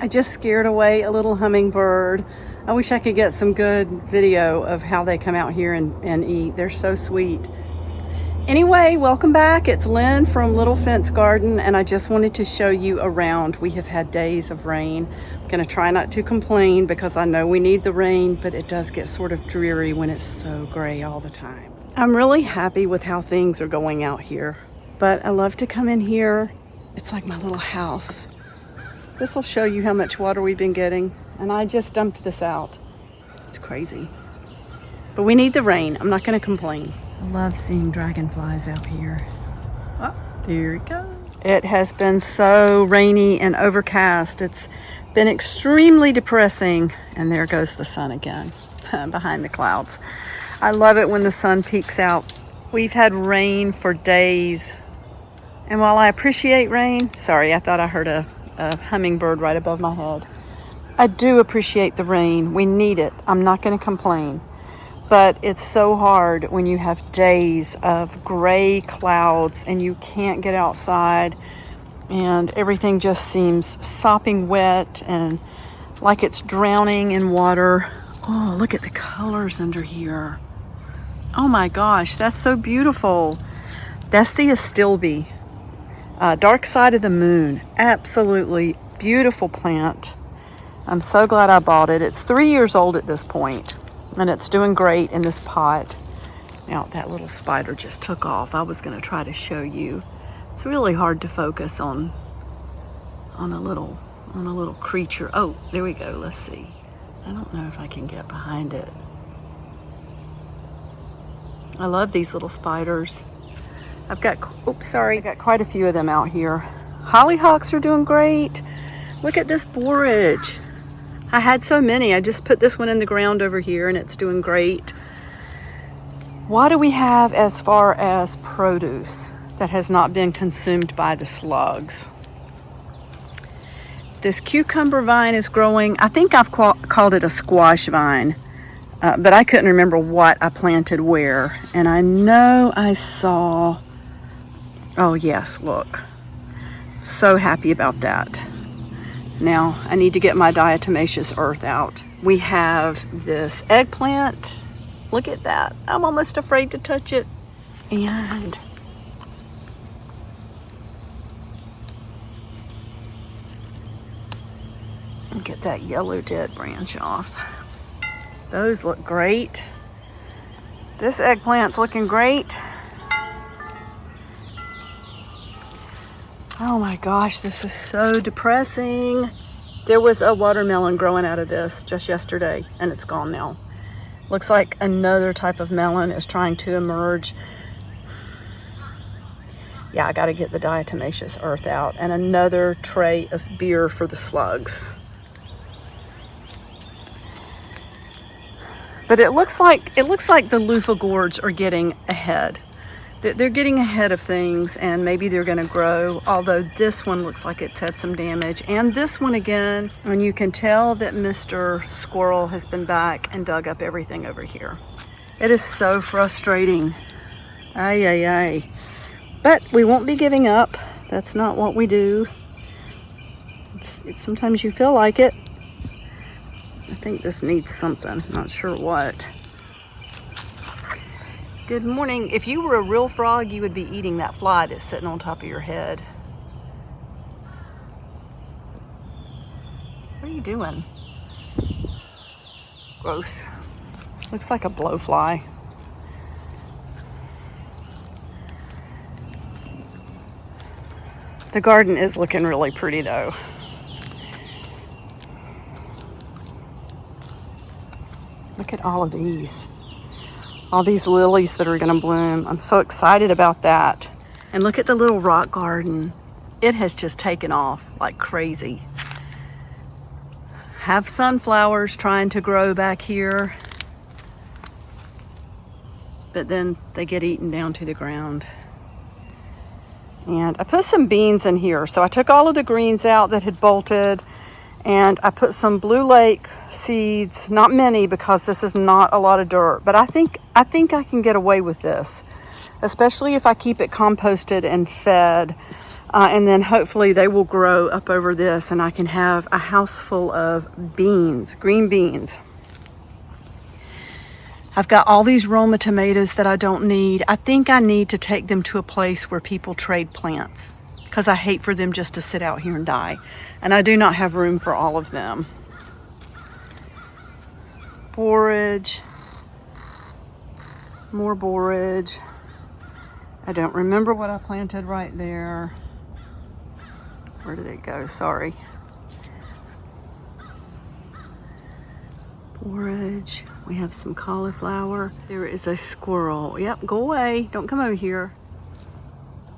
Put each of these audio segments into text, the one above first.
I just scared away a little hummingbird. I wish I could get some good video of how they come out here and eat. They're so sweet. Anyway, welcome back. It's Lynn from Little Fence Garden, and I just wanted to show you around. We have had days of rain. I'm gonna try not to complain because I know we need the rain, but it does get sort of dreary when it's so gray all the time. I'm really happy with how things are going out here, but I love to come in here. It's like my little house. This will show you how much water we've been getting, and I just dumped this out. It's crazy. But we need the rain. I'm not gonna complain. I love seeing dragonflies out here. Oh, there it goes. It has been so rainy and overcast. It's been extremely depressing, and there goes the sun again behind the clouds. I love it when the sun peeks out. We've had rain for days, and while I appreciate rain, sorry, I thought I heard a hummingbird right above my head. I do appreciate the rain. We need it. I'm not going to complain. But it's so hard when you have days of gray clouds and you can't get outside and everything just seems sopping wet and like it's drowning in water. Oh, look at the colors under here. Oh my gosh, that's so beautiful. That's the astilbe. Dark side of the moon. Absolutely beautiful plant. I'm so glad I bought it. It's 3 years old at this point, and it's doing great in this pot. Now that little spider just took off. I was going to try to show you. It's really hard to focus on a little creature. Oh, there we go. Let's see. I don't know if I can get behind it. I love these little spiders. I've got quite a few of them out here. Hollyhocks are doing great. Look at this borage. I had so many. I just put this one in the ground over here and it's doing great. What do we have as far as produce that has not been consumed by the slugs? This cucumber vine is growing. I think I've called it a squash vine. But I couldn't remember what I planted where. And I know I saw, oh yes, look. So happy about that. Now I need to get my diatomaceous earth out. We have this eggplant. Look at that. I'm almost afraid to touch it. And get that yellow dead branch off. Those look great. This eggplant's looking great. Oh my gosh, this is so depressing. There was a watermelon growing out of this just yesterday, and it's gone now. Looks like another type of melon is trying to emerge. Yeah, I gotta get the diatomaceous earth out, and another tray of beer for the slugs. But it looks like the loofah gourds are getting ahead. They're getting ahead of things, and maybe they're going to grow, although this one looks like it's had some damage. And this one again, and you can tell that Mr. Squirrel has been back and dug up everything over here. It is so frustrating. Ay, ay, ay. But we won't be giving up. That's not what we do. It's sometimes you feel like it. I think this needs something, not sure what. Good morning. If you were a real frog, you would be eating that fly that's sitting on top of your head. What are you doing? Gross. Looks like a blowfly. The garden is looking really pretty though. Look at all of these. All these lilies that are gonna bloom. I'm so excited about that. And look at the little rock garden. It has just taken off like crazy. Have sunflowers trying to grow back here, but then they get eaten down to the ground. And I put some beans in here. So I took all of the greens out that had bolted, and I put some Blue Lake seeds, not many because this is not a lot of dirt, but I think I can get away with this, especially if I keep it composted and fed. And then hopefully they will grow up over this and I can have a house full of beans, green beans. I've got all these Roma tomatoes that I don't need. I think I need to take them to a place where people trade plants because I hate for them just to sit out here and die. And I do not have room for all of them. Borage. More borage. I don't remember what I planted right there. Where did it go? Sorry. Borage. We have some cauliflower. There is a squirrel. Yep, go away. Don't come over here.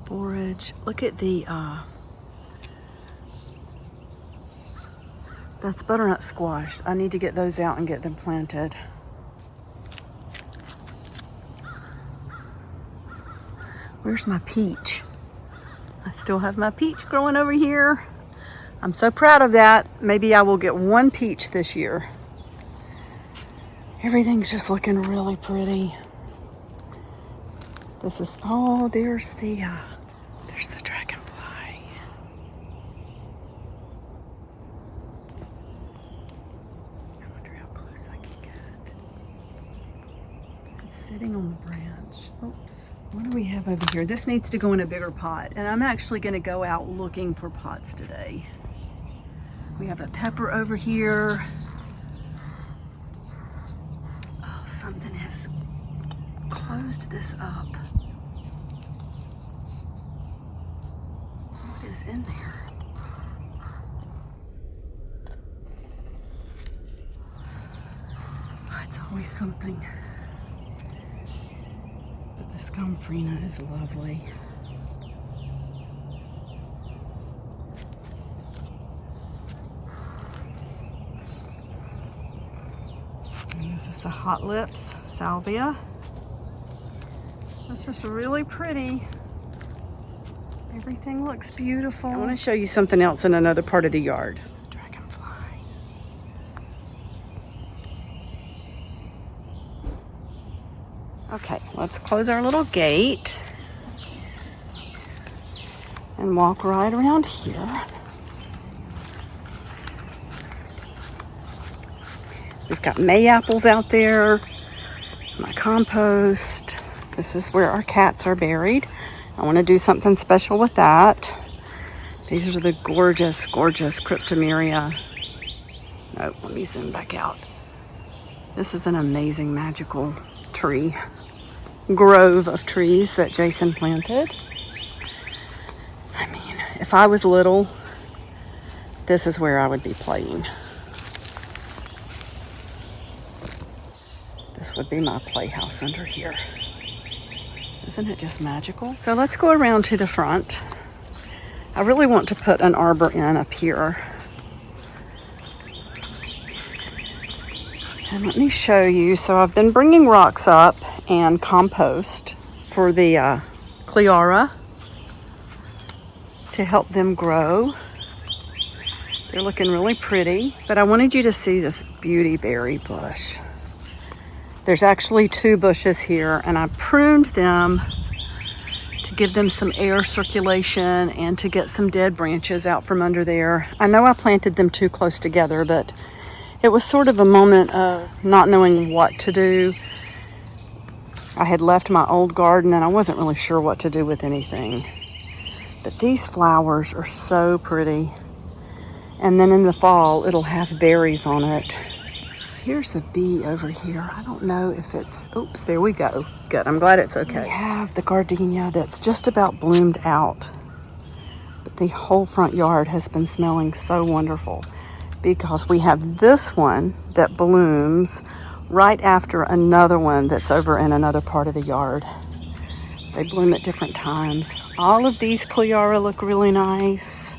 Borage. Look at the, that's butternut squash. I need to get those out and get them planted. Where's my peach? I still have my peach growing over here. I'm so proud of that. Maybe I will get one peach this year. Everything's just looking really pretty. This is, oh, there's the dragonfly. I wonder how close I can get. It's sitting on the branch. Oops. What do we have over here? This needs to go in a bigger pot, and I'm actually going to go out looking for pots today. We have a pepper over here. Oh, something has closed this up. What is in there? Oh, it's always something. This gomphrena is lovely. And this is the Hot Lips salvia. It's just really pretty. Everything looks beautiful. I want to show you something else in another part of the yard. There's the dragonfly. Okay, let's close our little gate and walk right around here. We've got May apples out there, my compost. This is where our cats are buried. I want to do something special with that. These are the gorgeous, gorgeous cryptomeria. Oh, let me zoom back out. This is an amazing magical tree. Grove of trees that Jason planted. I mean, if I was little, this is where I would be playing. This would be my playhouse under here. Isn't it just magical? So let's go around to the front. I really want to put an arbor in up here. And let me show you. So I've been bringing rocks up and compost for the Cleara to help them grow. They're looking really pretty, but I wanted you to see this beauty berry bush. There's actually 2 bushes here, and I pruned them to give them some air circulation and to get some dead branches out from under there. I know I planted them too close together, but it was sort of a moment of not knowing what to do. I had left my old garden and I wasn't really sure what to do with anything. But these flowers are so pretty. And then in the fall, it'll have berries on it. Here's a bee over here. I don't know if it's, oops, there we go. Good, I'm glad it's okay. We have the gardenia that's just about bloomed out. But the whole front yard has been smelling so wonderful because we have this one that blooms right after another one that's over in another part of the yard. They bloom at different times. All of these Cleara look really nice.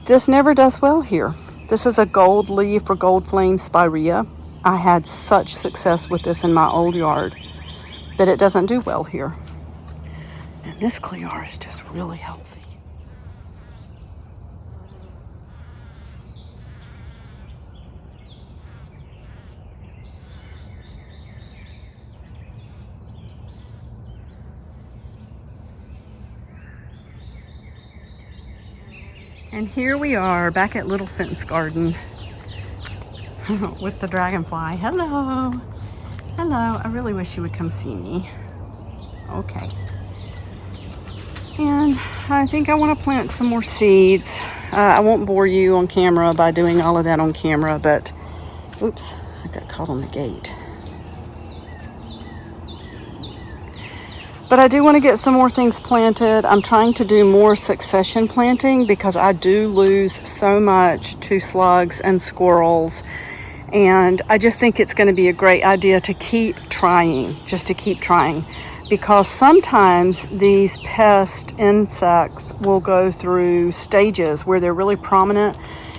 This never does well here. This is a gold leaf or gold flame spirea. I had such success with this in my old yard, but it doesn't do well here. And this Cleara is just really healthy. And here we are back at Little Fence Garden with the dragonfly. Hello. Hello. I really wish you would come see me. Okay. And I think I want to plant some more seeds. I won't bore you on camera by doing all of that on camera, but oops, I got caught on the gate. But I do want to get some more things planted. I'm trying to do more succession planting because I do lose so much to slugs and squirrels. And I just think it's going to be a great idea to keep trying, just to keep trying. Because sometimes these pest insects will go through stages where they're really prominent,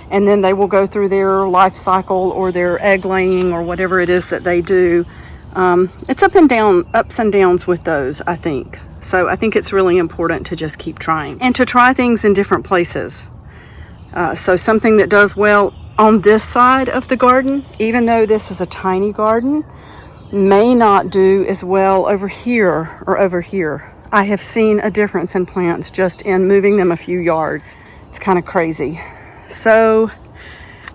and then they will go through their life cycle or their egg laying or whatever it is that they do. It's ups and downs with those, I think. So I think it's really important to just keep trying and to try things in different places. So something that does well on this side of the garden, even though this is a tiny garden, may not do as well over here or over here. I have seen a difference in plants just in moving them a few yards. It's kind of crazy. So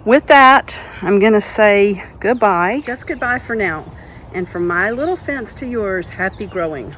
with that, I'm going to say goodbye. Just goodbye for now. And from my little fence to yours, happy growing.